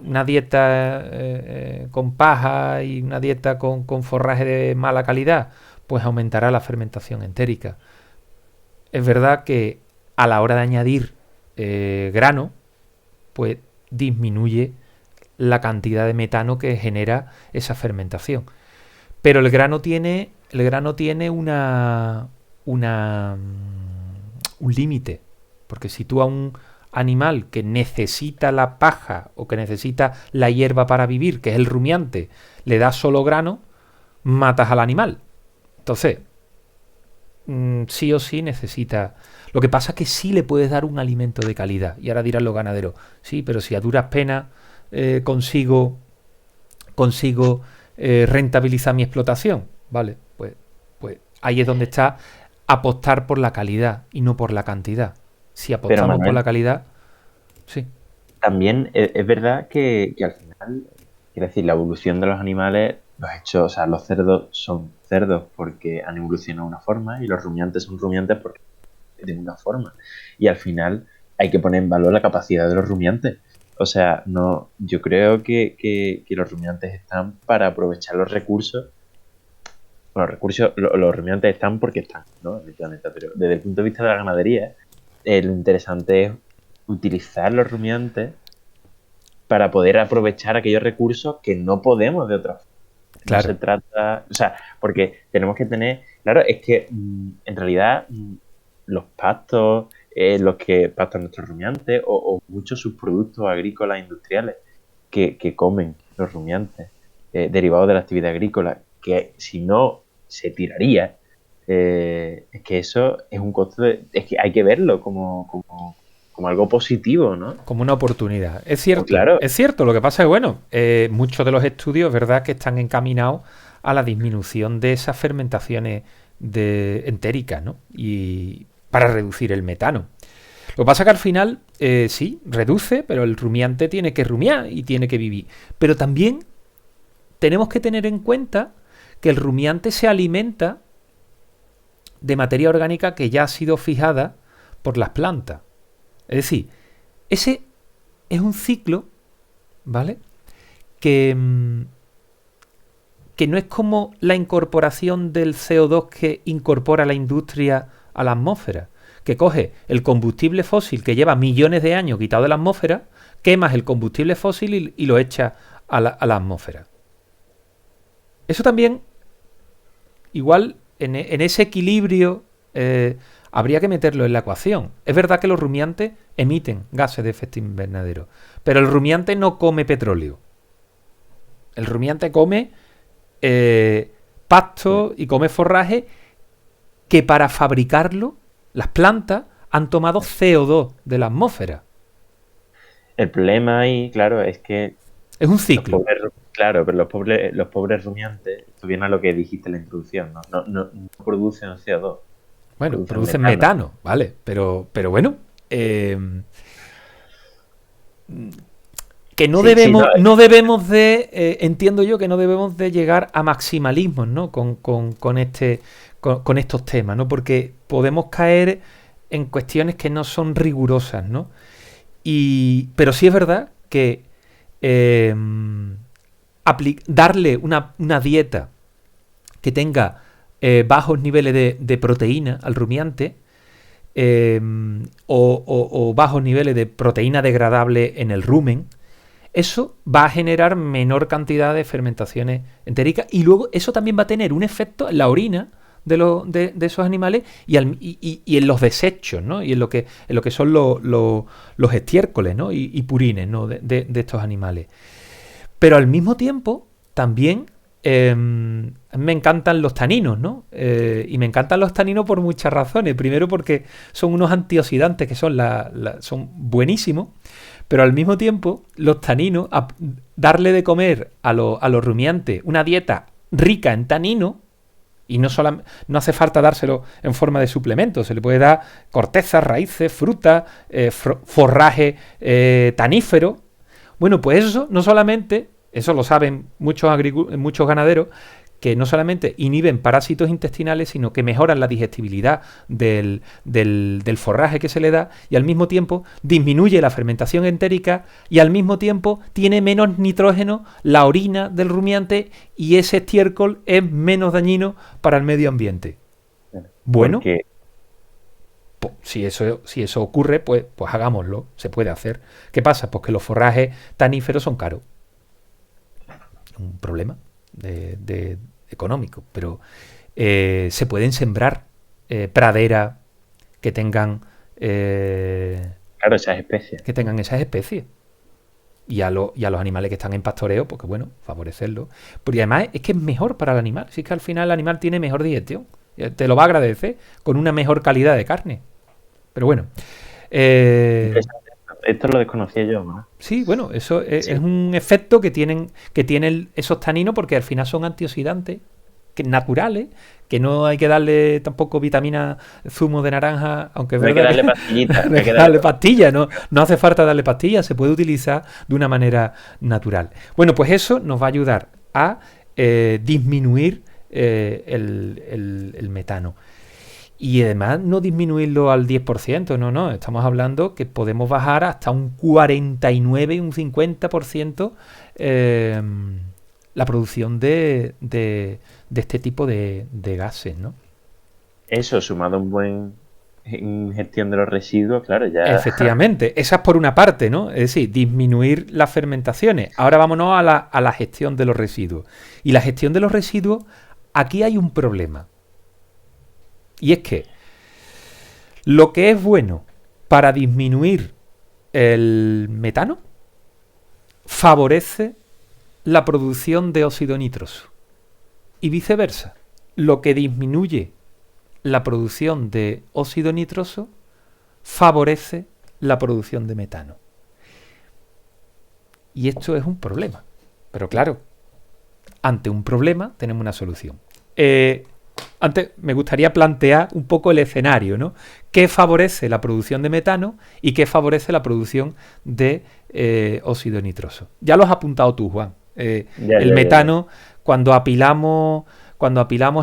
una dieta con paja y una dieta con forraje de mala calidad, pues aumentará la fermentación entérica. Es verdad que a la hora de añadir grano, pues disminuye la cantidad de metano que genera esa fermentación. Pero el grano tiene un límite, porque si tú a un animal que necesita la paja o que necesita la hierba para vivir, que es el rumiante, le das solo grano, matas al animal. Entonces, sí o sí necesita. Lo que pasa es que sí le puedes dar un alimento de calidad. Y ahora dirán los ganaderos, sí, pero si a duras penas consigo rentabilizar mi explotación, vale, pues ahí es donde está apostar por la calidad y no por la cantidad. Si apostamos Manuel, por la calidad, sí. También es verdad que al final, quiero decir, la evolución de los animales, los cerdos son cerdos porque han evolucionado de una forma y los rumiantes son rumiantes porque de una forma. Y al final hay que poner en valor la capacidad de los rumiantes. O sea, no, yo creo que los rumiantes están para aprovechar los recursos. Los rumiantes están porque están, ¿no? Pero desde el punto de vista de la ganadería, lo interesante es utilizar los rumiantes para poder aprovechar aquellos recursos que no podemos de otra forma. Claro. No se trata, porque tenemos que tener, claro, es que en realidad los pastos, los que pastan nuestros rumiantes o muchos subproductos agrícolas industriales que comen los rumiantes derivados de la actividad agrícola, que si no se tiraría, es que eso es un costo es que hay que verlo como algo positivo, ¿no? Como una oportunidad. Es cierto, pues claro. Es cierto. Lo que pasa es, bueno, muchos de los estudios, ¿verdad?, que están encaminados a la disminución de esas fermentaciones entéricas, ¿no? Y para reducir el metano. Lo que pasa es que al final, sí, reduce, pero el rumiante tiene que rumiar y tiene que vivir. Pero también tenemos que tener en cuenta que el rumiante se alimenta de materia orgánica que ya ha sido fijada por las plantas. Es decir, ese es un ciclo, ¿vale? Que no es como la incorporación del CO2 que incorpora la industria a la atmósfera, que coge el combustible fósil que lleva millones de años quitado de la atmósfera, quemas el combustible fósil y lo echas a la atmósfera. Eso también, igual, en ese equilibrio habría que meterlo en la ecuación. Es verdad que los rumiantes emiten gases de efecto invernadero, pero el rumiante no come petróleo. El rumiante come pasto y come forraje que para fabricarlo las plantas han tomado CO2 de la atmósfera. El problema ahí, claro, es que es un ciclo. Claro, pero los pobres rumiantes, esto viene a lo que dijiste en la introducción, no producen CO2. Bueno, producen metano, ¿vale? Pero bueno, que no debemos de, entiendo yo que no debemos de llegar a maximalismos, ¿no? Con estos temas, ¿no? Porque podemos caer en cuestiones que no son rigurosas, ¿no? Pero sí es verdad que darle una dieta que tenga bajos niveles de proteína al rumiante o bajos niveles de proteína degradable en el rumen, eso va a generar menor cantidad de fermentaciones entéricas y luego eso también va a tener un efecto en la orina de esos animales y en los desechos, ¿no? Y en lo que son los estiércoles, ¿no? y purines, ¿no? de estos animales. Pero al mismo tiempo también me encantan los taninos, ¿no? Y me encantan los taninos por muchas razones. Primero porque son unos antioxidantes que son buenísimos, pero al mismo tiempo los taninos, darle de comer a los rumiantes una dieta rica en tanino, y no hace falta dárselo en forma de suplemento, se le puede dar cortezas, raíces, frutas, forraje tanífero. Bueno, pues eso no solamente, eso lo saben muchos ganaderos, que no solamente inhiben parásitos intestinales, sino que mejoran la digestibilidad del forraje que se le da y al mismo tiempo disminuye la fermentación entérica y al mismo tiempo tiene menos nitrógeno la orina del rumiante y ese estiércol es menos dañino para el medio ambiente. Bueno, pues, si eso ocurre, pues hagámoslo, se puede hacer. ¿Qué pasa? Pues que los forrajes taníferos son caros. Un problema económico, pero se pueden sembrar praderas que tengan esas especies. Que tengan esas especies. Y a los animales que están en pastoreo, pues que bueno, favorecerlo. Porque además es que es mejor para el animal. Si es que al final el animal tiene mejor digestión. Te lo va a agradecer con una mejor calidad de carne. Pero bueno. Esto lo desconocía yo, ¿no? Sí, bueno, eso es un efecto que tienen esos taninos porque al final son antioxidantes naturales, que no hay que darle tampoco vitamina, zumo de naranja, aunque es verdad. Hay que darle pastillitas. Hay que darle pastillas, no hace falta darle pastillas, se puede utilizar de una manera natural. Bueno, pues eso nos va a ayudar a disminuir el metano. Y además no disminuirlo al 10%, no, estamos hablando que podemos bajar hasta un 49 y un 50% la producción de este tipo de gases, ¿no? Eso, sumado a un buen gestión de los residuos, claro, ya... Efectivamente, esa es por una parte, ¿no? Es decir, disminuir las fermentaciones. Ahora vámonos a la gestión de los residuos. Y la gestión de los residuos, aquí hay un problema. Y es que lo que es bueno para disminuir el metano favorece la producción de óxido nitroso. Y viceversa, lo que disminuye la producción de óxido nitroso favorece la producción de metano. Y esto es un problema. Pero claro, ante un problema tenemos una solución. Antes me gustaría plantear un poco el escenario, ¿no? ¿Qué favorece la producción de metano y qué favorece la producción de óxido nitroso? Ya lo has apuntado tú, Juan. El metano, cuando apilamos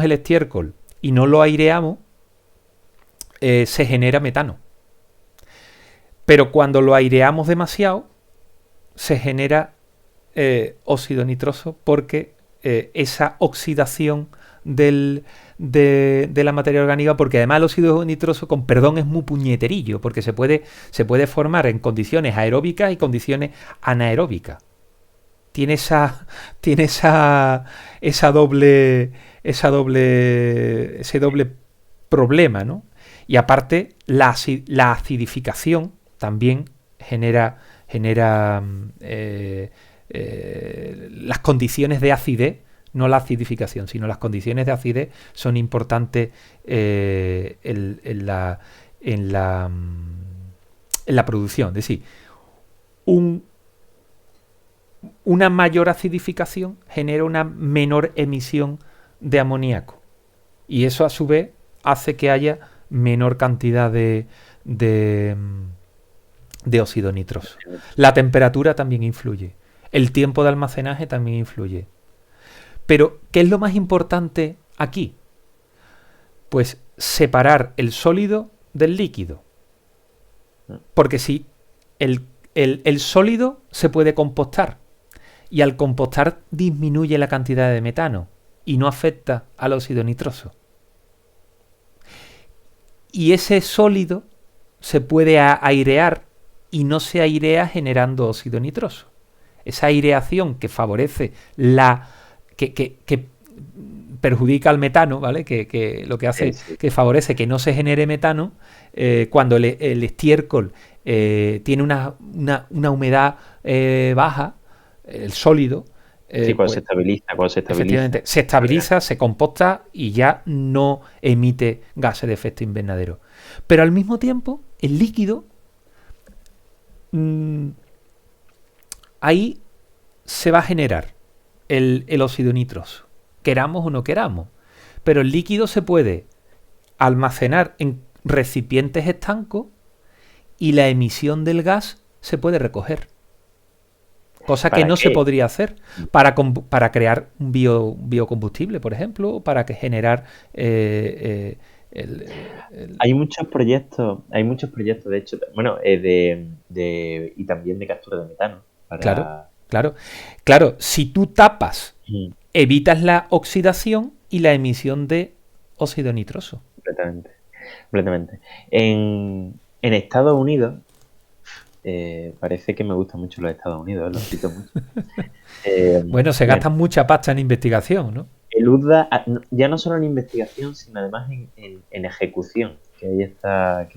el estiércol y no lo aireamos, se genera metano. Pero cuando lo aireamos demasiado, se genera óxido nitroso porque esa oxidación de la materia orgánica, porque además el óxido nitroso, con perdón, es muy puñeterillo, porque se puede formar en condiciones aeróbicas y condiciones anaeróbicas. Tiene ese doble problema, ¿no? Y aparte, la acidificación también genera las condiciones de acidez, no la acidificación, sino las condiciones de acidez son importantes en la producción. Es decir, una mayor acidificación genera una menor emisión de amoníaco. Y eso a su vez hace que haya menor cantidad de óxido nitroso. La temperatura también influye. El tiempo de almacenaje también influye. Pero, ¿qué es lo más importante aquí? Pues separar el sólido del líquido. Porque si el sólido se puede compostar, y al compostar disminuye la cantidad de metano y no afecta al óxido nitroso. Y ese sólido se puede airear y no se airea generando óxido nitroso. Esa aireación que favorece que perjudica al metano, ¿vale? Que lo que hace que favorece que no se genere metano, cuando el estiércol tiene una humedad baja, el sólido, cuando se estabiliza. Efectivamente, se estabiliza, se composta y ya no emite gases de efecto invernadero. Pero al mismo tiempo, el líquido, ahí se va a generar el óxido nitroso, queramos o no queramos. Pero el líquido se puede almacenar en recipientes estancos y la emisión del gas se puede recoger. Cosa que no se podría hacer para crear un biocombustible, por ejemplo, o para generar Hay muchos proyectos, de hecho, bueno, y también de captura de metano. Claro, si tú tapas, evitas la oxidación y la emisión de óxido nitroso. Completamente. En Estados Unidos, parece que me gustan mucho los Estados Unidos, los cito mucho. Bueno, se gasta mucha pasta en investigación, ¿no? El UDA, ya no solo en investigación, sino además en ejecución, que ahí está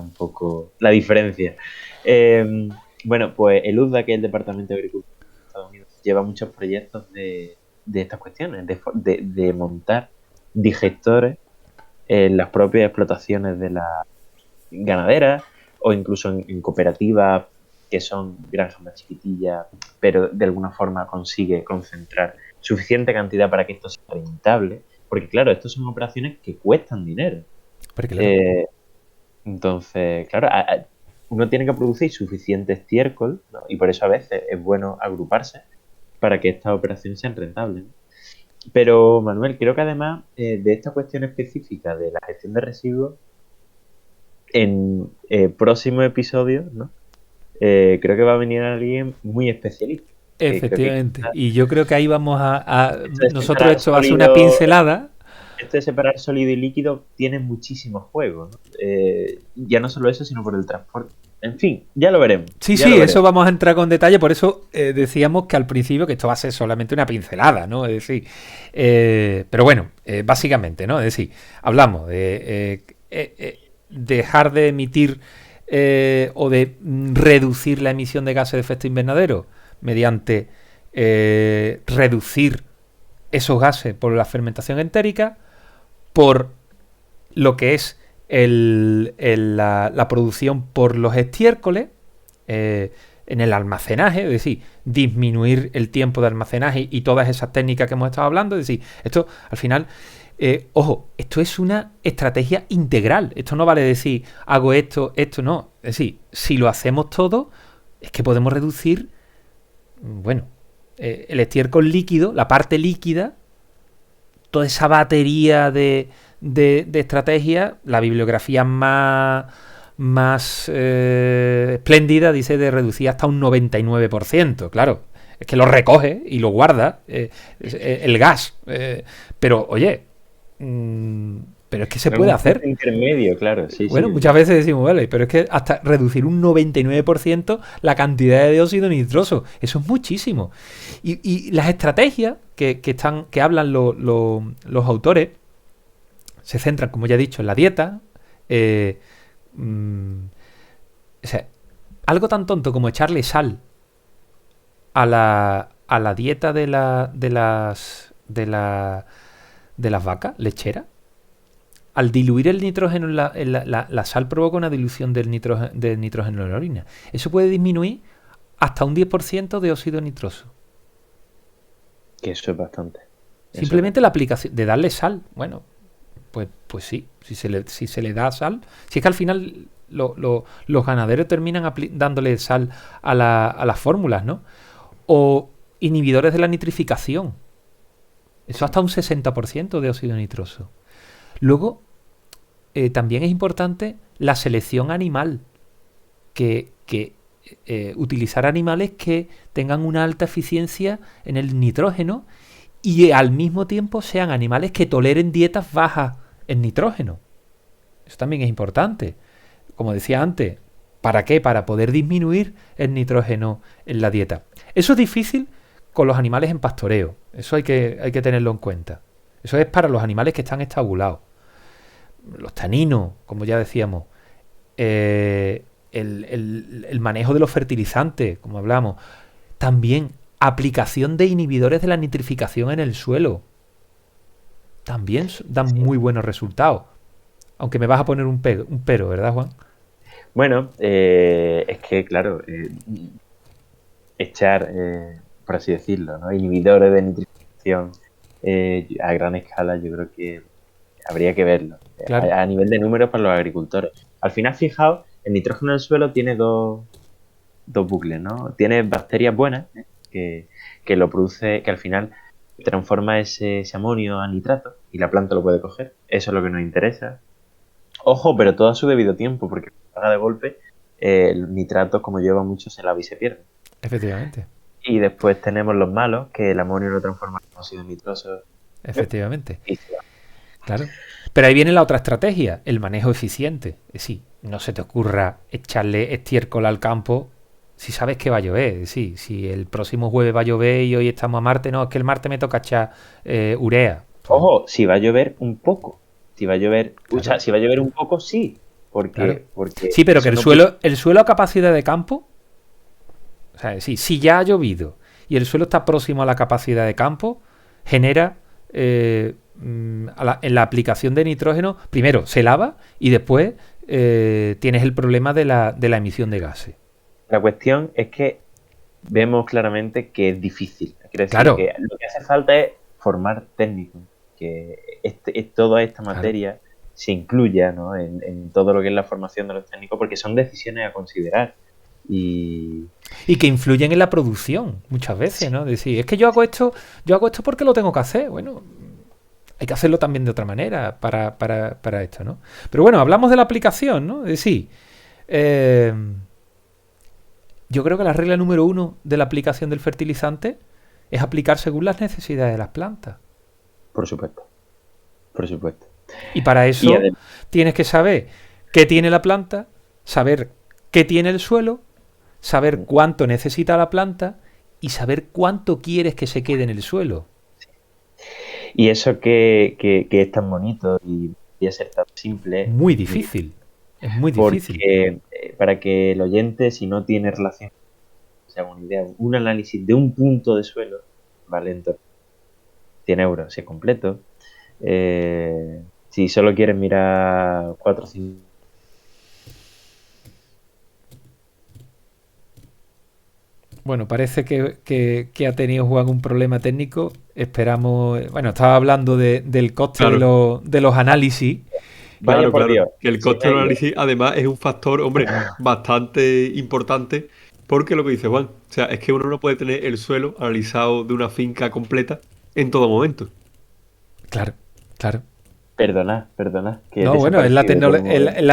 un poco la diferencia. Bueno, pues el UDA, que es el Departamento de Agricultura de Estados Unidos, lleva muchos proyectos de estas cuestiones, de montar digestores en las propias explotaciones de las ganaderas, o incluso en cooperativas que son granjas más chiquitillas, pero de alguna forma consigue concentrar suficiente cantidad para que esto sea rentable, porque claro, estas son operaciones que cuestan dinero. Entonces, claro, uno tiene que producir suficiente estiércol, ¿no? Y por eso a veces es bueno agruparse para que estas operaciones sean rentables, ¿no? Pero, Manuel, creo que además de esta cuestión específica de la gestión de residuos, en próximos episodios, ¿no? Creo que va a venir alguien muy especialista. Efectivamente. Y yo creo que ahí vamos nosotros esto va a ser una pincelada. Esto de separar sólido y líquido tiene muchísimos juegos, ¿no? Ya no solo eso, sino por el transporte. En fin, ya lo veremos. Sí, eso vamos a entrar con detalle. Por eso decíamos que al principio que esto va a ser solamente una pincelada, ¿no? Es decir, pero bueno, básicamente, ¿no? Es decir, hablamos de dejar de emitir o de reducir la emisión de gases de efecto invernadero mediante reducir esos gases por la fermentación entérica, por lo que es la producción por los estiércoles, en el almacenaje, es decir, disminuir el tiempo de almacenaje y todas esas técnicas que hemos estado hablando. Es decir, esto al final, ojo, esto es una estrategia integral. Esto no vale decir, hago esto no. Es decir, si lo hacemos todo, es que podemos reducir, bueno, el estiércol líquido, la parte líquida, toda esa batería de estrategias. La bibliografía más más espléndida dice de reducir hasta un 99%. Claro, es que lo recoge y lo guarda el gas. Pero, oye, pero es que se puede hacer. Intermedio, claro, sí. Bueno, sí. muchas veces decimos, vale, pero es que hasta reducir un 99% la cantidad de dióxido nitroso, eso es muchísimo. Y las estrategias que hablan los autores se centran, como ya he dicho, en la dieta. O sea, algo tan tonto como echarle sal a la dieta de las vacas lecheras. Al diluir el nitrógeno, la sal provoca una dilución del nitrógeno en la orina. Eso puede disminuir hasta un 10% de óxido nitroso. Que eso es bastante. Simplemente la aplicación de darle sal. Bueno, pues sí, si se le da sal. Si es que al final los ganaderos terminan dándole sal a las fórmulas, ¿no? O inhibidores de la nitrificación. Eso hasta un 60% de óxido nitroso. Luego, también es importante la selección animal, que utilizar animales que tengan una alta eficiencia en el nitrógeno y al mismo tiempo sean animales que toleren dietas bajas en nitrógeno. Eso también es importante. Como decía antes, ¿para qué? Para poder disminuir el nitrógeno en la dieta. Eso es difícil con los animales en pastoreo. Eso hay que tenerlo en cuenta. Eso es para los animales que están estabulados. Los taninos, como ya decíamos, el manejo de los fertilizantes, como hablamos, también aplicación de inhibidores de la nitrificación en el suelo, también dan muy buenos resultados. Aunque me vas a poner un pero, ¿verdad, Juan? Bueno, es que, claro, echar, por así decirlo, ¿no? Inhibidores de nitrificación a gran escala, yo creo que habría que verlo. Claro. A nivel de números para los agricultores. Al final, fijaos, el nitrógeno del suelo tiene dos bucles, ¿no? Tiene bacterias buenas que lo produce, que al final transforma ese amonio a nitrato y la planta lo puede coger. Eso es lo que nos interesa. Ojo, pero todo a su debido tiempo, porque de golpe el nitrato, como lleva mucho, se lava y se pierde. Efectivamente. Y después tenemos los malos, que el amonio lo transforma en óxido nitroso. Efectivamente. Claro. Pero ahí viene la otra estrategia, el manejo eficiente. Es decir, no se te ocurra echarle estiércol al campo si sabes que va a llover. Es decir, si el próximo jueves va a llover y hoy estamos a martes, no, es que el martes me toca echar urea. Ojo, si va a llover un poco. Si va a llover, claro. O sea, si va a llover un poco, sí. Porque sí, pero que el suelo a capacidad de campo, o sea, si ya ha llovido y el suelo está próximo a la capacidad de campo, genera en la aplicación de nitrógeno, primero se lava y después tienes el problema de la emisión de gases. La cuestión es que vemos claramente que es difícil. Quiere decir claro. que lo que hace falta es formar técnicos, que toda esta materia se incluya, ¿no? en todo lo que es la formación de los técnicos, porque son decisiones a considerar. Y que influyen en la producción muchas veces, ¿no? Decir, es que yo hago esto porque lo tengo que hacer. Bueno, hay que hacerlo también de otra manera para esto, ¿no? Pero bueno, hablamos de la aplicación, ¿no? Es decir, yo creo que la regla número 1 de la aplicación del fertilizante es aplicar según las necesidades de las plantas. Por supuesto. Y para eso tienes que saber qué tiene la planta, saber qué tiene el suelo, saber cuánto necesita la planta y saber cuánto quieres que se quede en el suelo. Y eso que es tan bonito y a ser tan simple. Muy difícil. Es muy difícil. Porque para que el oyente, si no tiene relación, se haga una idea, un análisis de un punto de suelo vale en torno a 100 euros, si es completo. Si solo quieres mirar 4 o 5. Bueno, parece que ha tenido Juan un problema técnico. Esperamos. Bueno, estaba hablando del coste de los análisis. Claro. Que el coste del análisis, además, es un factor, hombre, bastante importante. Porque lo que dice Juan, o sea, es que uno no puede tener el suelo analizado de una finca completa en todo momento. Claro. Perdona. Que No, bueno, es la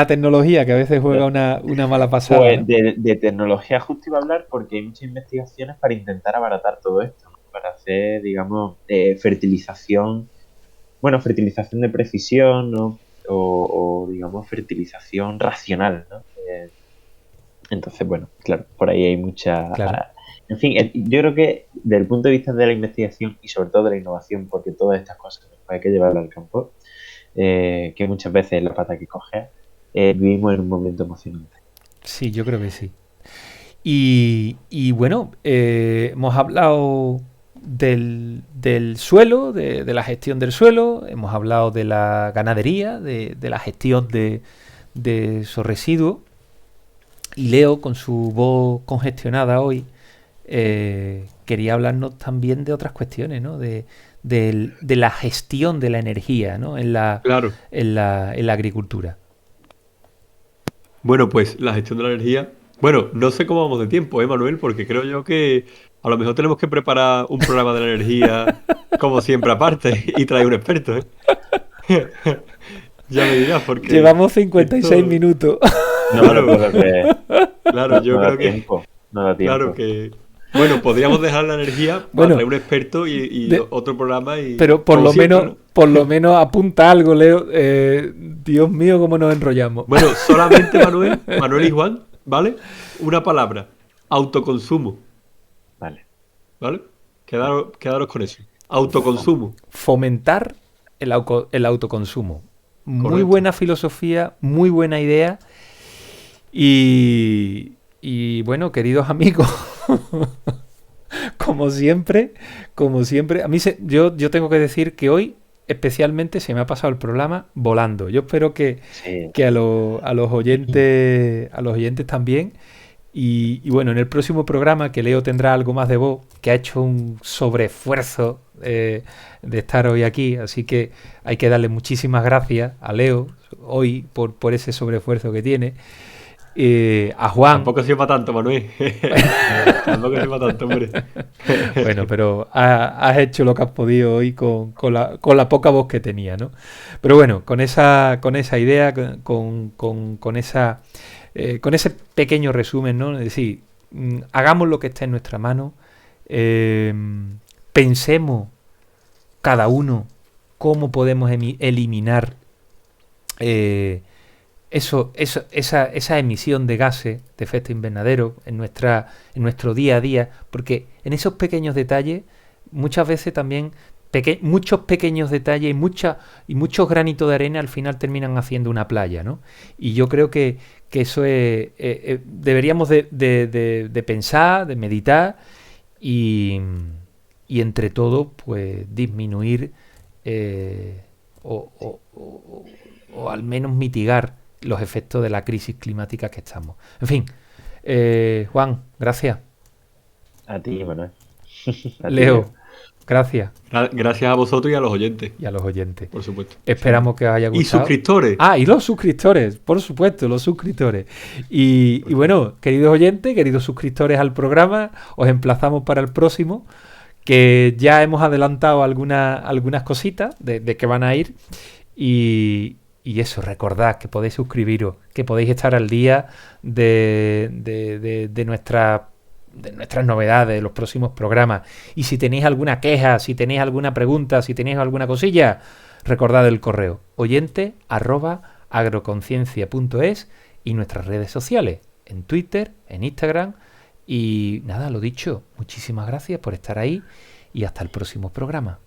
tecnología que a veces juega una mala pasada. Pues ¿no? de tecnología justo iba a hablar porque hay muchas investigaciones para intentar abaratar todo esto, ¿no? Para hacer, digamos, fertilización de precisión, ¿no? O, digamos, fertilización racional, ¿no? Entonces, bueno, claro, por ahí hay mucha... Claro. En fin, yo creo que desde el punto de vista de la investigación y sobre todo de la innovación, porque todas estas cosas hay que llevarlas al campo, que muchas veces es la pata que coge, vivimos en un momento emocionante. Sí, yo creo que sí. Y bueno, hemos hablado del suelo, de la gestión del suelo, hemos hablado de la ganadería, de la gestión de esos residuos. Y Leo, con su voz congestionada hoy, quería hablarnos también de otras cuestiones, ¿no? De la gestión de la energía, ¿no? Claro. En la agricultura. Bueno, pues la gestión de la energía. Bueno, no sé cómo vamos de tiempo, Manuel, porque creo yo que a lo mejor tenemos que preparar un programa de la energía, como siempre, aparte, y traer un experto, ¿eh? Ya me dirás, porque Llevamos 56 esto... minutos. Claro, yo creo que... No da tiempo. Claro que... Bueno, podríamos dejar la energía para traer un experto y otro programa. Pero por lo menos, ¿no? Por lo menos apunta algo, Leo. Dios mío, cómo nos enrollamos. Bueno, solamente Manuel y Juan, ¿vale? Una palabra: autoconsumo. ¿Vale? Quedaros con eso. Autoconsumo. Fomentar el autoconsumo. Correcto. Muy buena filosofía, muy buena idea. Y bueno, queridos amigos, como siempre, a mí yo tengo que decir que hoy especialmente se me ha pasado el programa volando. Yo espero que a los oyentes también. Y bueno, en el próximo programa, que Leo tendrá algo más de voz, que ha hecho un sobreesfuerzo de estar hoy aquí, así que hay que darle muchísimas gracias a Leo hoy por ese sobreesfuerzo que tiene. A Juan. Tampoco sirve para tanto, Manuel. Tampoco sirve para tanto, hombre. Bueno, pero has hecho lo que has podido hoy con la poca voz que tenía, ¿no? Pero bueno, con esa idea, con ese pequeño resumen, ¿no? Es decir, hagamos lo que esté en nuestra mano, pensemos cada uno cómo podemos eliminar esa emisión de gases de efecto invernadero en nuestro día a día, porque en esos pequeños detalles muchas veces también muchos pequeños detalles y muchos granitos de arena al final terminan haciendo una playa, ¿no? Y yo creo que eso es deberíamos de pensar, de meditar y entre todo pues disminuir o al menos mitigar los efectos de la crisis climática que estamos. En fin, Juan, gracias. A ti, Manuel. Leo, gracias. Gracias a vosotros y a los oyentes. Y a los oyentes. Por supuesto. Esperamos que os haya gustado. Y suscriptores. Y los suscriptores, por supuesto, los suscriptores. Y bueno, queridos oyentes, queridos suscriptores al programa, os emplazamos para el próximo, que ya hemos adelantado algunas cositas de que van a ir. Y eso, recordad que podéis suscribiros, que podéis estar al día de nuestras novedades, de los próximos programas. Y si tenéis alguna queja, si tenéis alguna pregunta, si tenéis alguna cosilla, recordad el correo oyente@agroconciencia.es y nuestras redes sociales, en Twitter, en Instagram. Y nada, lo dicho, muchísimas gracias por estar ahí y hasta el próximo programa.